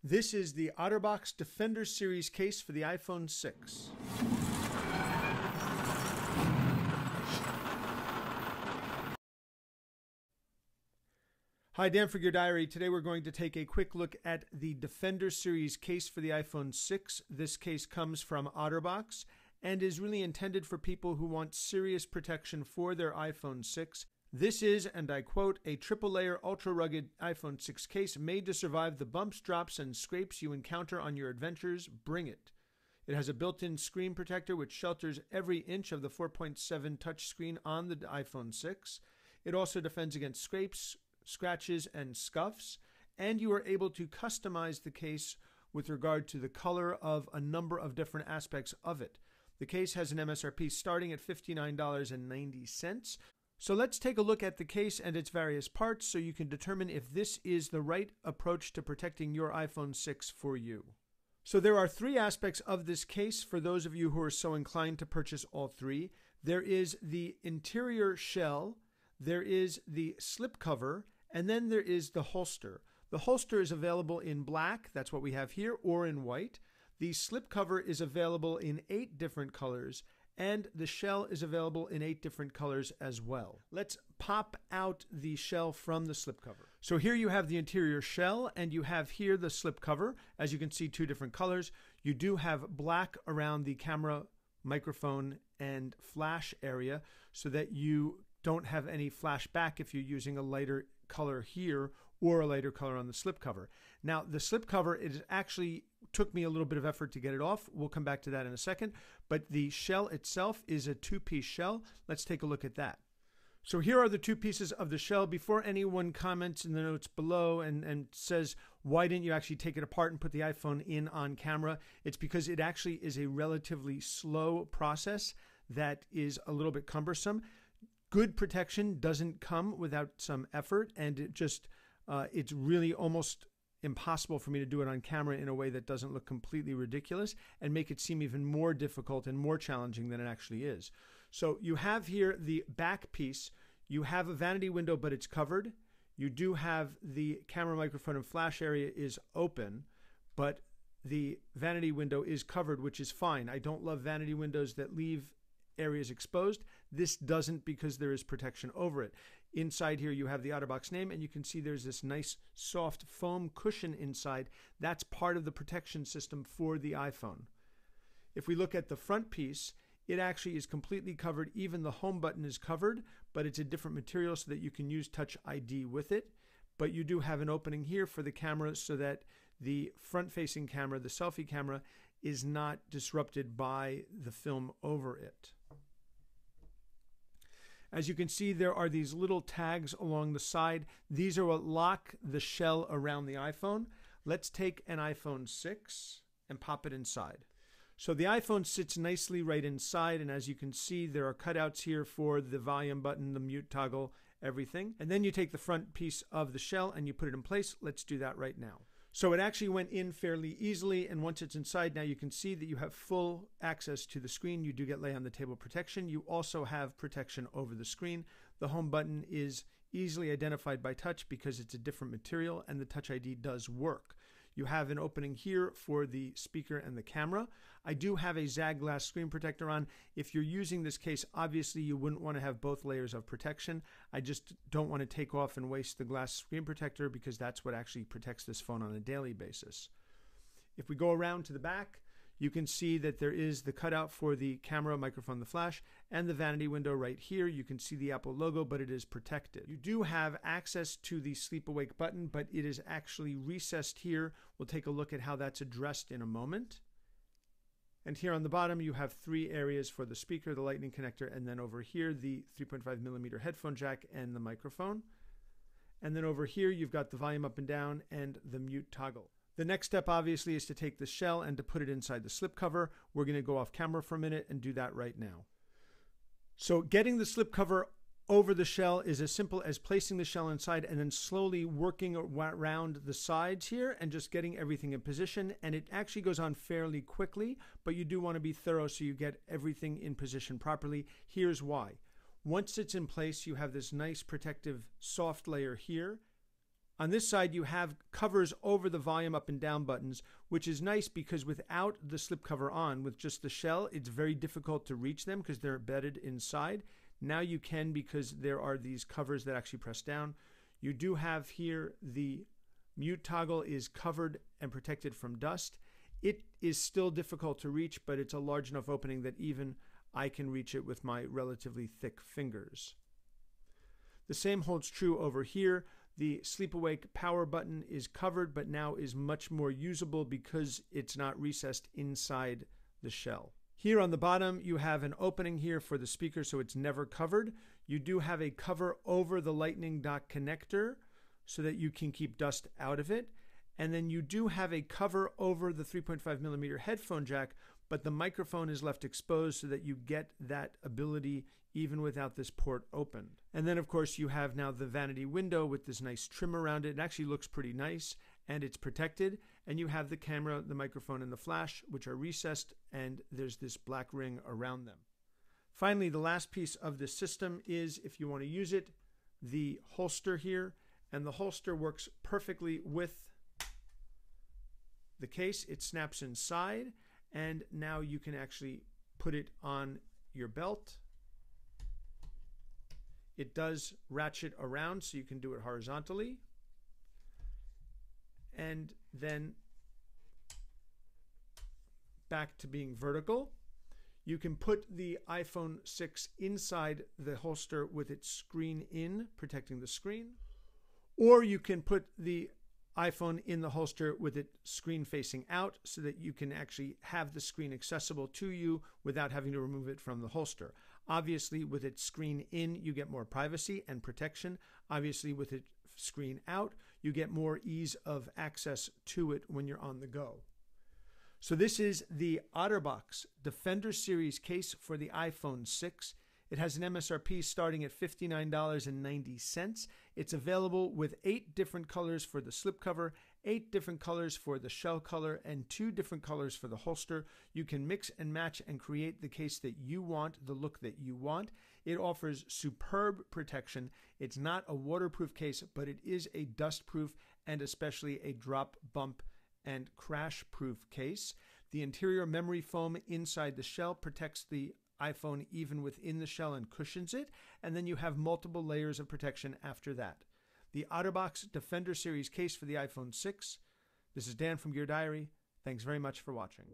This is the OtterBox Defender Series case for the iPhone 6. Hi, Dan for your diary. Today we're going to take a quick look at the Defender Series case for the iPhone 6. This case comes from OtterBox and is really intended for people who want serious protection for their iPhone 6. This is, and I quote, a triple-layer ultra-rugged iPhone 6 case made to survive the bumps, drops, and scrapes you encounter on your adventures. Bring it. It has a built-in screen protector which shelters every inch of the 4.7 touchscreen on the iPhone 6. It also defends against scrapes, scratches, and scuffs, and you are able to customize the case with regard to the color of a number of different aspects of it. The case has an MSRP starting at $59.90. So let's take a look at the case and its various parts so you can determine if this is the right approach to protecting your iPhone 6 for you. So there are three aspects of this case for those of you who are so inclined to purchase all three. There is the interior shell, there is the slipcover, and then there is the holster. The holster is available in black, that's what we have here, or in white. The slipcover is available in 8 different colors, and the shell is available in 8 different colors as well. Let's pop out the shell from the slipcover. So here you have the interior shell, and you have here the slipcover. As you can see, 2 different colors. You do have black around the camera, microphone, and flash area so that you don't have any flash back if you're using a lighter color here or a lighter color on the slipcover. Now, the slipcover, it actually took me a little bit of effort to get it off. We'll come back to that in a second. But the shell itself is a 2-piece shell. Let's take a look at that. So here are the 2 pieces of the shell. Before anyone comments in the notes below and says, why didn't you actually take it apart and put the iPhone in on camera? It's because it actually is a relatively slow process that is a little bit cumbersome. Good protection doesn't come without some effort, and it's really almost impossible for me to do it on camera in a way that doesn't look completely ridiculous and make it seem even more difficult and more challenging than it actually is. So you have here the back piece. You have a vanity window, but it's covered. You do have the camera, microphone, and flash area is open, but the vanity window is covered, which is fine. I don't love vanity windows that leave areas exposed. This doesn't because there is protection over it. Inside here you have the OtterBox name, and you can see there's this nice soft foam cushion inside. That's part of the protection system for the iPhone. If we look at the front piece, it actually is completely covered. Even the home button is covered, but it's a different material so that you can use Touch ID with it. But you do have an opening here for the camera so that the front-facing camera, the selfie camera, is not disrupted by the film over it. As you can see, there are these little tags along the side. These are what lock the shell around the iPhone. Let's take an iPhone 6 and pop it inside. So the iPhone sits nicely right inside, and as you can see, there are cutouts here for the volume button, the mute toggle, everything. And then you take the front piece of the shell and you put it in place. Let's do that right now. So it actually went in fairly easily, and once it's inside, now you can see that you have full access to the screen. You do get lay on the table protection. You also have protection over the screen. The home button is easily identified by touch because it's a different material, and the Touch ID does work. You have an opening here for the speaker and the camera. I do have a Zag glass screen protector on. If you're using this case, obviously you wouldn't want to have both layers of protection. I just don't want to take off and waste the glass screen protector because that's what actually protects this phone on a daily basis. If we go around to the back, you can see that there is the cutout for the camera, microphone, the flash, and the vanity window right here. You can see the Apple logo, but it is protected. You do have access to the sleep awake button, but it is actually recessed here. We'll take a look at how that's addressed in a moment. And here on the bottom, you have 3 areas for the speaker, the lightning connector, and then over here, the 3.5mm headphone jack and the microphone. And then over here, you've got the volume up and down and the mute toggle. The next step, obviously, is to take the shell and to put it inside the slipcover. We're going to go off camera for a minute and do that right now. So getting the slipcover over the shell is as simple as placing the shell inside and then slowly working around the sides here and just getting everything in position. And it actually goes on fairly quickly, but you do want to be thorough so you get everything in position properly. Here's why. Once it's in place, you have this nice protective soft layer here. On this side, you have covers over the volume up and down buttons, which is nice because without the slipcover on, with just the shell, it's very difficult to reach them because they're embedded inside. Now you can because there are these covers that actually press down. You do have here the mute toggle is covered and protected from dust. It is still difficult to reach, but it's a large enough opening that even I can reach it with my relatively thick fingers. The same holds true over here. The sleep awake power button is covered, but now is much more usable because it's not recessed inside the shell. Here on the bottom, you have an opening here for the speaker, so it's never covered. You do have a cover over the lightning dock connector so that you can keep dust out of it. And then you do have a cover over the 3.5mm headphone jack, but the microphone is left exposed so that you get that ability even without this port opened. And then of course you have now the vanity window with this nice trim around it. It actually looks pretty nice and it's protected. And you have the camera, the microphone, and the flash, which are recessed, and there's this black ring around them. Finally, the last piece of this system is, if you want to use it, the holster here. And the holster works perfectly with the case. It snaps inside, and now you can actually put it on your belt. It does ratchet around, so you can do it horizontally. And then back to being vertical. You can put the iPhone 6 inside the holster with its screen in, protecting the screen. Or you can put the iPhone in the holster with it screen facing out so that you can actually have the screen accessible to you without having to remove it from the holster. Obviously, with its screen in, you get more privacy and protection. Obviously, with it screen out, you get more ease of access to it when you're on the go. So this is the OtterBox Defender Series case for the iPhone 6. It has an MSRP starting at $59.90. It's available with 8 different colors for the slipcover, 8 different colors for the shell color, and 2 different colors for the holster. You can mix and match and create the case that you want, the look that you want. It offers superb protection. It's not a waterproof case, but it is a dust-proof and especially a drop, bump, and crash-proof case. The interior memory foam inside the shell protects the iPhone even within the shell and cushions it, and then you have multiple layers of protection after that. The OtterBox Defender Series case for the iPhone 6. This is Dan from Gear Diary. Thanks very much for watching.